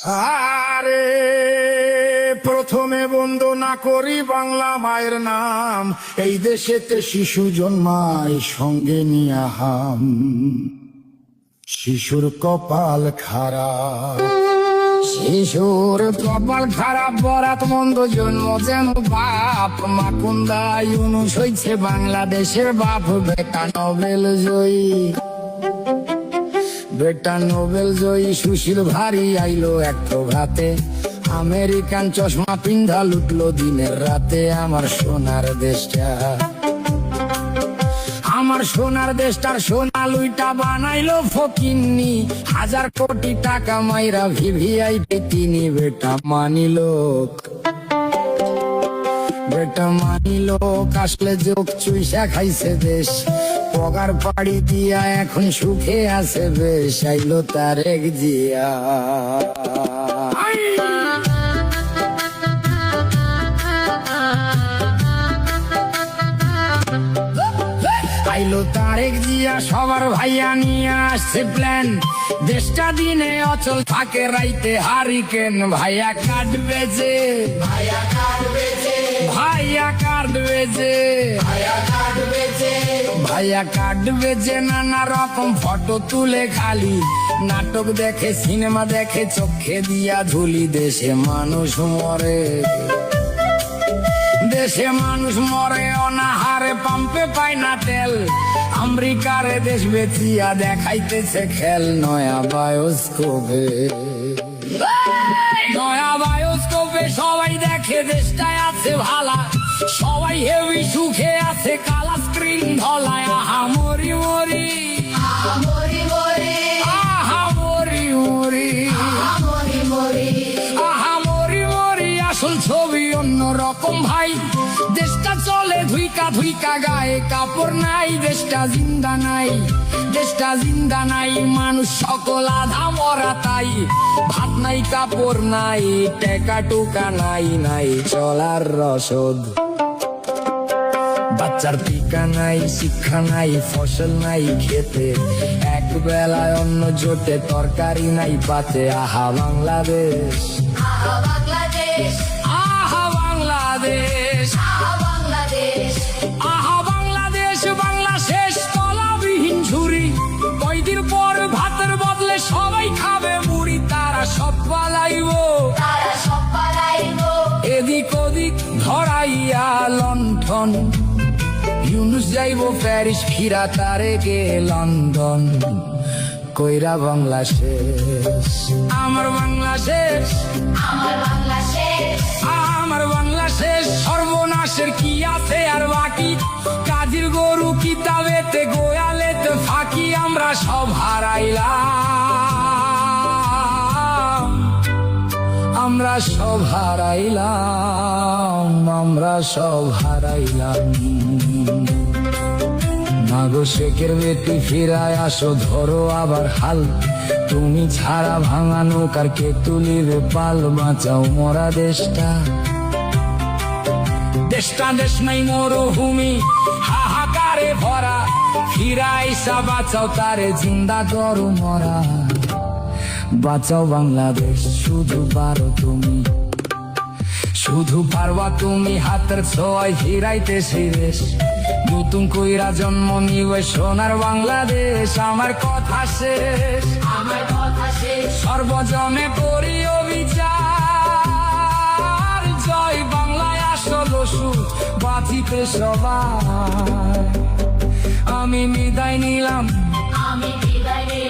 আরে প্রথমে বন্দনা করি বাংলা মায়ের নাম, এই দেশেতে শিশু জন্মায় সঙ্গে নিয়ে হাম। শিশুর কপাল খারাপ, শিশুর কপাল খারাপ, বরাত মন্দ জন্ম যেন বাপ। মাকুন্দা ইউনুস হইছে বাংলাদেশের বাপ, বেটা নোবেল জয়ী, বেটা নোবেল জয়ী। সুশীল ভারী আইলো এক প্রভাতে, আমেরিকান চশমা পিন্ধা লুটলো দিনের রাতে। আমার সোনার দেশটা, আমার সোনার দেশটার সোনা লুইটা বানাইলো ফকিন্নি। 1000 কোটি টাকা মাইরা ভিভিআইপি তিনি। বেটা মানিলো, বেটা মানিলো, আসলে যোগ চুইসা খাইছে দেশ। পগার পাড়ি দিয়া এখন সুখে আছে বেশ, আইলো তারেক জিয়া। আইলো তারেক জিয়া, সবার ভাইয়া নিয়ে আসছে প্ল্যান। দেশটা দিনে অচল থাকে, রাইতে হারিকেন। ভাইয়া কাটবে যে, ভাইয়া কাটবে যে, ভাইয়া কাটবে যে, ভাইয়া কাটবে যে, ভাইয়া কাটবে যে। নানা রকম ফটো তুলে খালি, নাটক দেখে, সিনেমা দেখে, চোখে দিয়া ধুলি। দেশে মানুষ মরে, দেশে মানুষ মরে অনাহারে, পাম্পে পায় না তেল। আমেরিকারে দেশ বেচিয়া দেখাইতেছে খেল। নয়া বায়োস্কোপে, নয়া বায়োস্কোপে সবাই দেখে দেশটায় আছে ভালা। সবাই হেভি সুখে আছে, কালা স্ক্রিন ধলায়। আহা মরি মরি, আহা মরি মরি, আহা মরি মরি, আহা মরি মরি, আহা মরি মরি। আসল ছবি অন্য রকম ভাই, দেশটা চলে ধুইকা ধুইকা, গায়ে কাপড় নাই। দেশটা জিন্দা নাই, দেশটা জিন্দা নাই, মানুষ সকল আধা মরা তাই। ভাত নাই, কাপড় নাই, টাকা টুকা নাই, নাই চলার রসদ। বাচ্চার টিকা নাই, শিক্ষা নাই, ফসল নাই খেতে। এক বেলায় অন্ন জোটে, তরকারি নাই পাতে। আহা বাংলাদেশ, আহা বাংলাদেশ, আহা বাংলাদেশ, আহা বাংলাদেশ, আহা বাংলাদেশ। বাংলা শেষ তলাবিহীন ঝুরি, কয়দিন পর ভাতের বদলে সবাই খাবে মুড়ি। তারা সব পালাইব, তারা সব পালাইব, এদিক ওদিক ধরাইয়া লণ্ঠন। ইউনুস যাইব প্যারিস, ফিরা তারেকে লন্ডন। কইরা বাংলা শেষ, আমার বাংলা শেষ, আমার বাংলা শেষ, আমার বাংলা শেষ। সর্বনাশের কি আছে আর বাকি, কাজীর গরু কিতাবেতে, গোয়ালেতে ফাঁকি। আমরা সব হারাইলাম, আমরা সব হারাইলাম, আমরা সব হারাইলাম। মাগো শেখের বেটি ফিরায় আসো, ধরো আবার হাল। তুমি ছাড়া ভাঙা নৌকার কে তুলিবে পাল। বাঁচাও মরা দেশটা, দেশটা দেশ নাই মরুভূমি, হাহাকারে ভরা। ফিরাইসা বাঁচাও তারে, জিন্দা করো মরা। বাঁচাও বাংলাদেশ, শুধু পারো তুমি, শুধু পারবা তুমি। হাতের ছোঁয়ায় ফিরাইতে সেই দেশ, নতুন কইরা জন্ম নিবে সোনার বাংলাদেশ। আমার কথা শেষ, আমার কথা শেষ, সর্বজনে করি অবিচার। জয় বাংলায় আসল সুর, বাঁচিতে সবাই। আমি বিদায় নিলাম, আমি বিদায় নিলাম।